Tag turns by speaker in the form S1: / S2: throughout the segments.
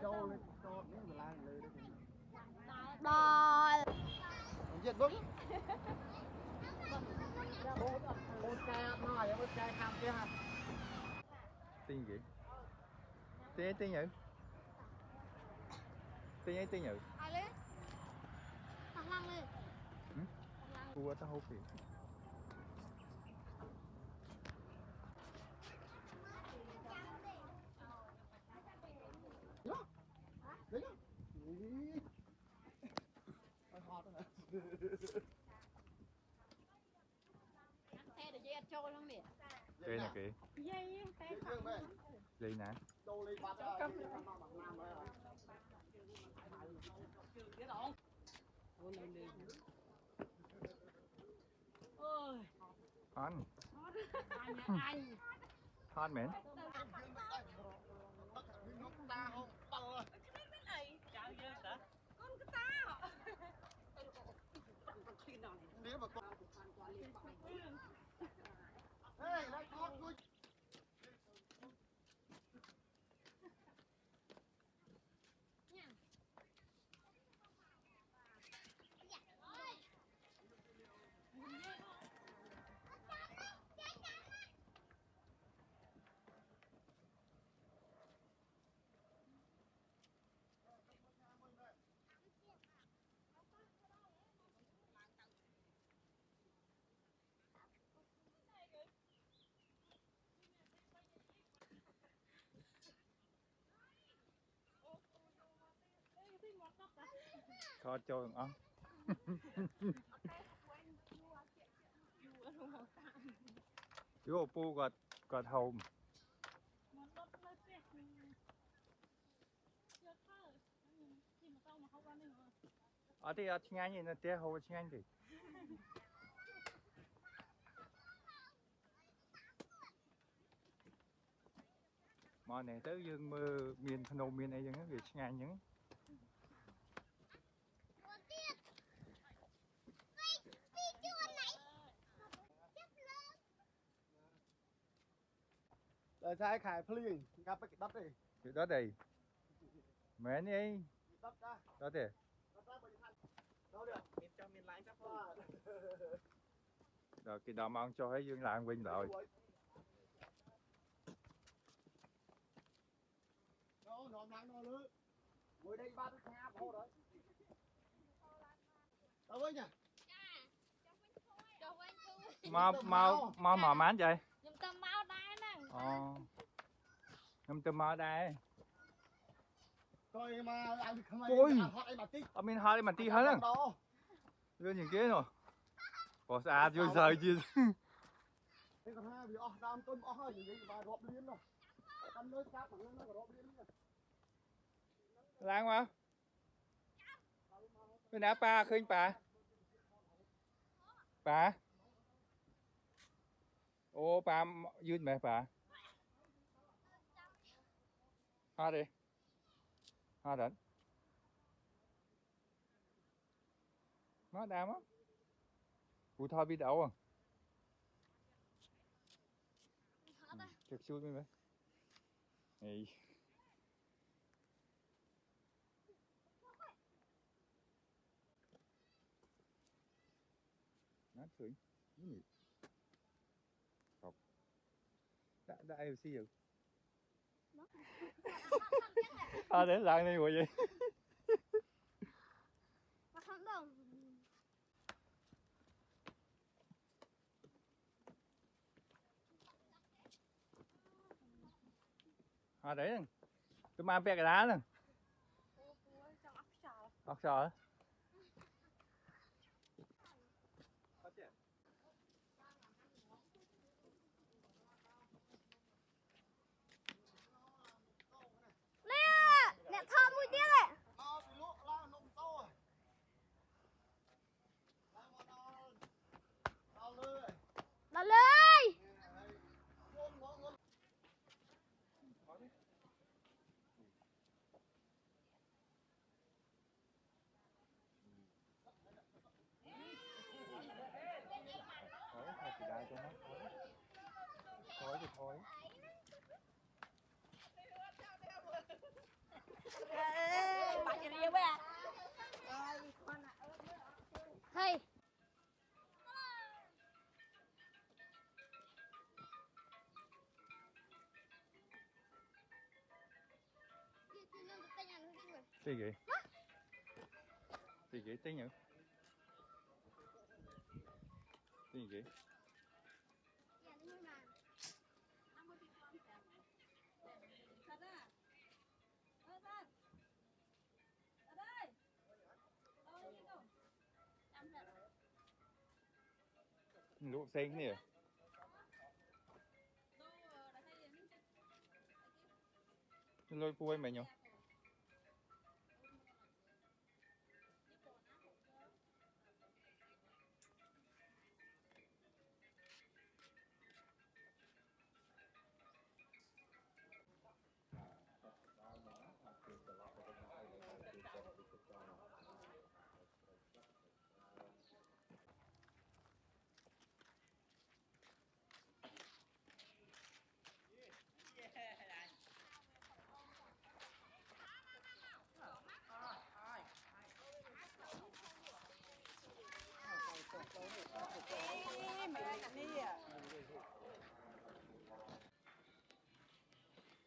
S1: Đò
S2: giật bớt một cây nói một cây tham kia ha
S3: tên gì tên nhử tên nhử
S1: ai đấy thằng lăng đi
S3: cua tao hút gì
S2: đấy hot nữa
S1: xe để dây trôi không nè
S3: cây này kì
S1: dây xe
S3: dây nè
S2: đâu lấy bát ra
S3: anh hot mến
S2: Hey, lại thoát lui.
S3: cho ông vô pu gọt hồng ở đây ngay như nó té hầu ngay gì mà này tới dương mưa miền Phnom miền ấy những việc ngay những
S2: Rồi sai khải phlieng gặp cái đất đi.
S3: cái đó đây mẹ đi
S2: Đất ra.
S3: đó thì
S2: Đất ra bởi thành. Đâu được. Miền trong miền láng chắc
S3: rồi cái đó mà ông cho thấy dương lạng quên rồi
S2: nó nắng nó lứ ngồi đây ba cái ngáp hồ đấy đâu với nhỉ
S3: mau mở mán vậy
S1: nhầm tâm máu đá nè
S3: nhầm tâm máu đây
S2: coi mà anh không ai hot ai mà tí
S3: ở bên hai mà tí hết á lên những kia rồi có xa chưa rời chưa
S2: thế còn hai bị đam tôm hơi gì và rộp liên rồi căn nơi khác bằng nó rộp liên
S3: lang mà bên nào pa khơi pa ô pa dương mẹ pa ha đi ha đến nó đam á cụ thôi biết đâu à trực xuôi mấy này nát sưởi học đã yêu gì rồi đến lần này rồi vậy đấy tôi mang cái đá nè ốc sò
S1: nè thon mũi tiếc này đào lơi Bạn nhìn yêu bé. Hey.
S3: Cái gì? Cái gì tiếng nhỉ? Cái gì? Lụa xanh nè. Lôi cua mày nhỉ?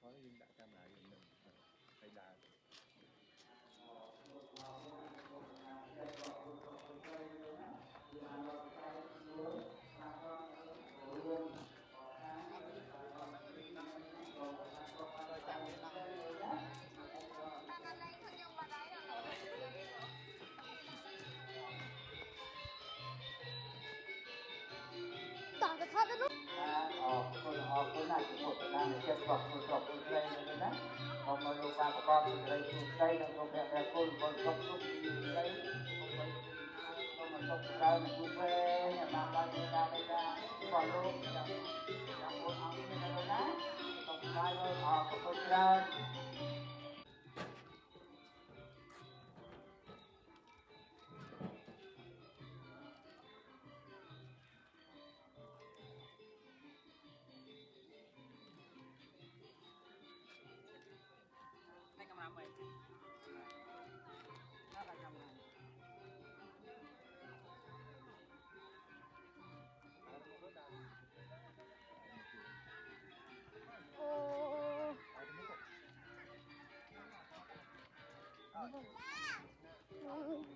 S3: Nói nhưng đã cam lại mình hay là
S1: Tỏ cái thoát nó.
S4: អរគុណណាស់ជំនួសទៅតាមចិត្តរបស់គ្រូស្រុកគ្រូស្រីនៅនេះណាសូមឲ្យលោកបានប្រកបដោយសេរីគ្រូស្រីនិងលោកអ្នកព្រះគុណបុត្រគ្រប់គ្រប់គ្រូស្រីសូមឲ្យសុខចម្រើននិងvui vẻអ្នកបានបានមេដាបេដារបស់លោកយ៉ាងមុនអង្គនេះនៅណាសូមស្វាយដល់អរគុណច្រើន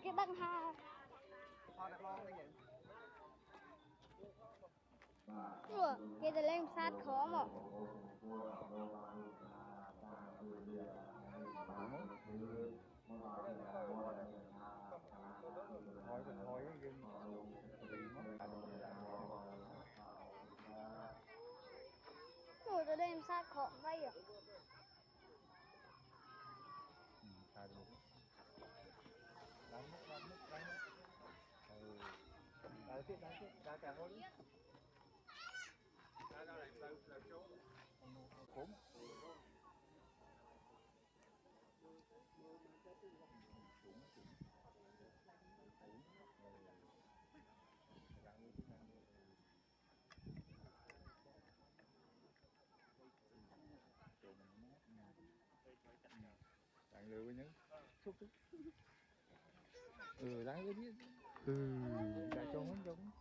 S1: Cái đằng hà. Ủa, cái này lên sát khó mà.
S3: Thôi cái
S1: Ủa, tôi lên sát khó vậy à?
S3: sai luôn. Đánh nước. Ừ. Đánh tiếp, ra càng thôi đi. Ra này, là chỗ. Cốm. Bạn lừa nhớ xúc. Đáng cái biết. Đã cho muốn giống.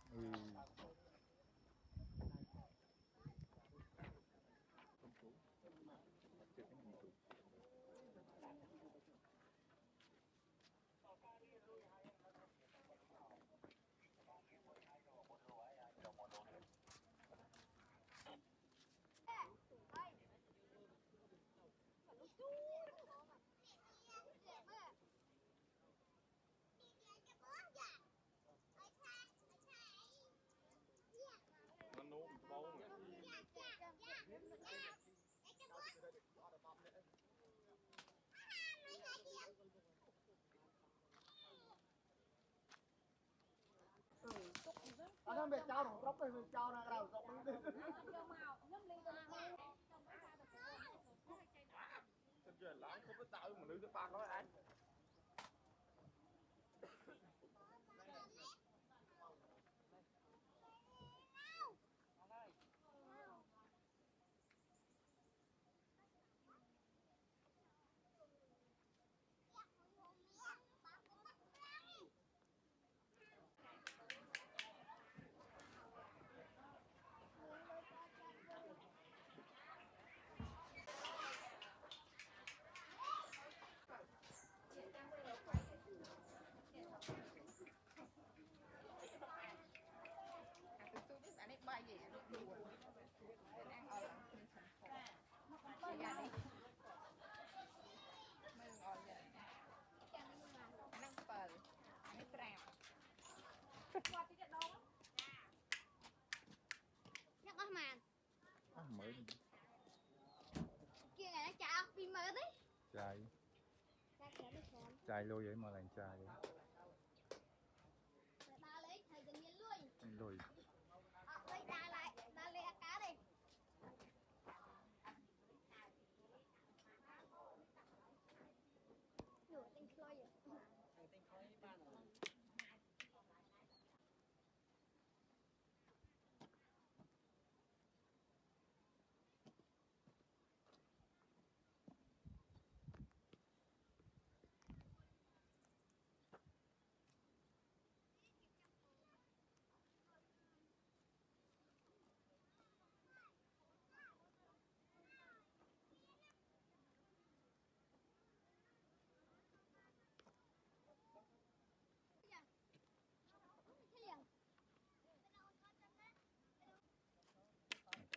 S3: Nó nấu bấu mà.
S2: Nó bị trao nó róc rồi trao ra đầu róc đi. Thật ra lắm không có tạo mà nữ cái ba nói anh.
S3: Chai lôi ấy mà lành chai ấy.
S1: Đá lấy thầy tự nhiên lui.
S3: Anh lôi.
S1: Lấy đá lại, đá lấy cá đi. Nhủ tinh khơi vậy.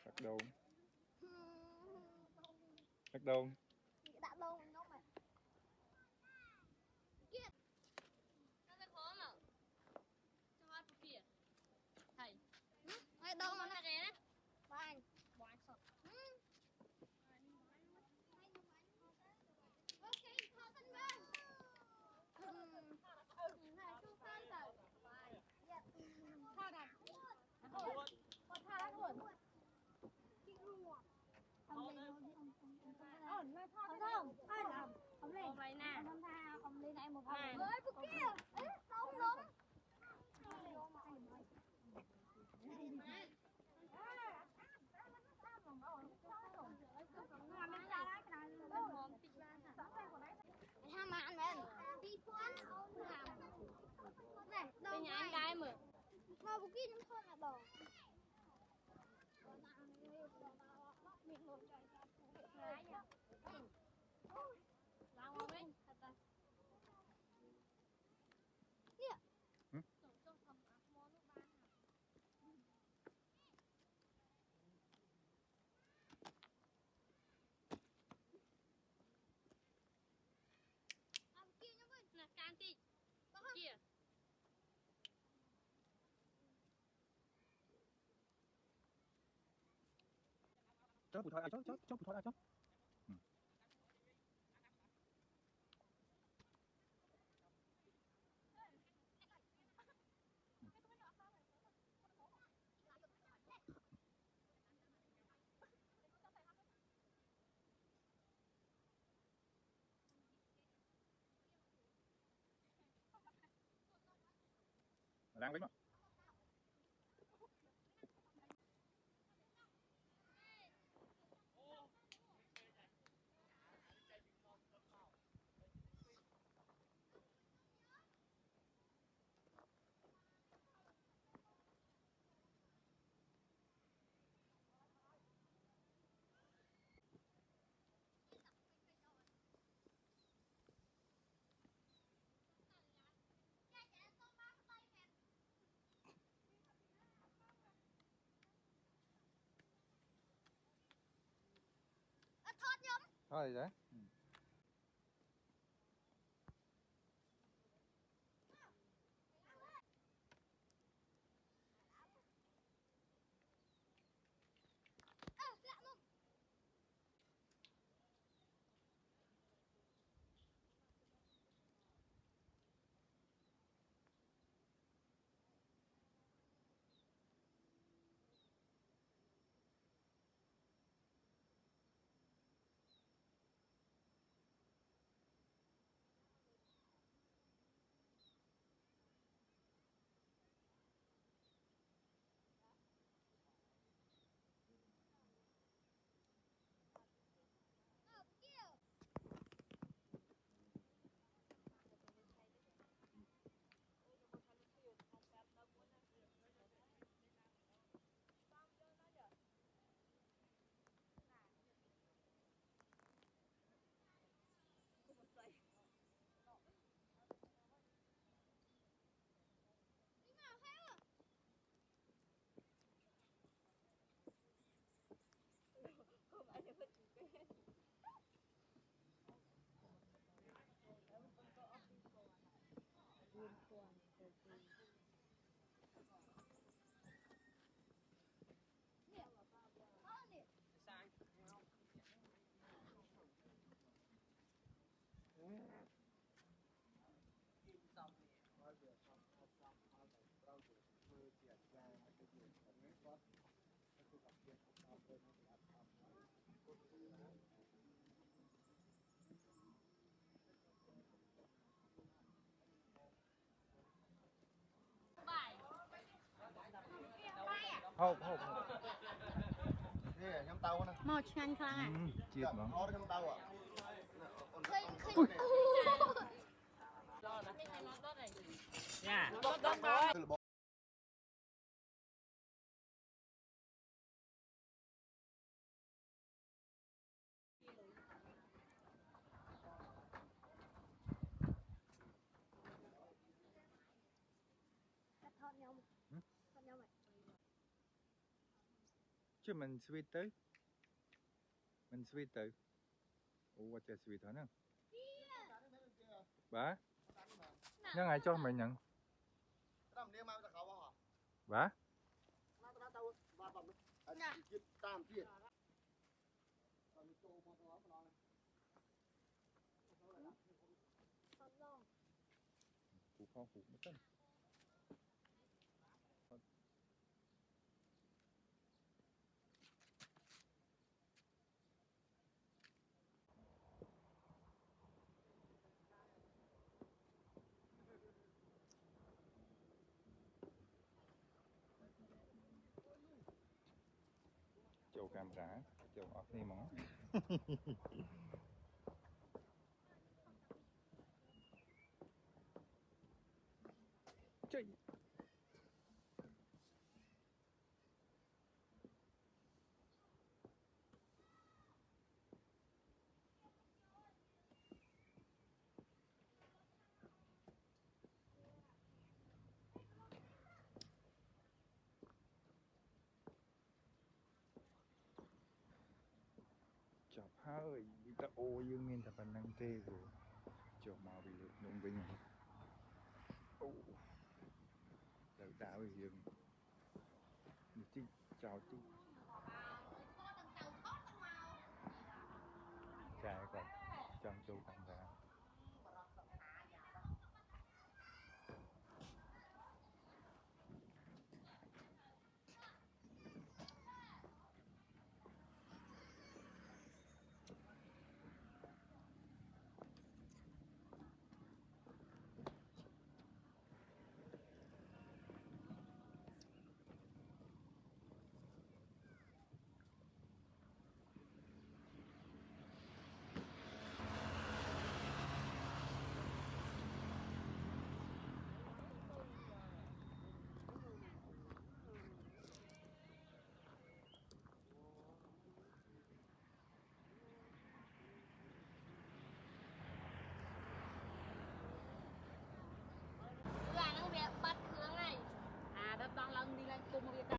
S3: Cắt đâu? Cắt đâu?
S1: Đã lâu mình không mà. Ai đâu mà nó ghé đấy. Bạn, bạn sọt. Ok, thao thân bên. Này, chú thân rồi. Thao đặt. Thao đặt luôn. Không lên nè. Không lên này một vòng. Ơi, bức kia. Ê, đâu không đúng. Ham ăn lên. Đi quán này, đâu nhà anh gái mà. Mà bức kia nhưng thôi là đỏ.
S3: Cho bụi thỏi cho bụi thỏi cho. Đang với mà. Thôi đấy. hộp hộp
S2: នេះខ្ញុំតៅណា
S1: មកឆ្ងាញ់ខ្លាំង
S3: ជាតិហ្មង
S2: អត់ខ្ញុំតៅអ่ะ
S1: ឃើញឃើញ
S3: chứ mình sweet tới mình sweet tới ủa chơi sweet hả nè bà nhớ ai cho mày nhận
S2: តាមនេះមកទៅកោហ៎
S3: bà
S2: ណាទៅទៅបាទបាទជាតិតាមទៀតតាមចូលមកទៅម្ដង
S3: phụ kho phụ mất tân châu camera châu off đi món chơi chọc hơi ta ô dương nên ta phần năng tê rồi chọc màu bị lụt nung bình ô đào đào dương chị chào chị trai còn trong châu camera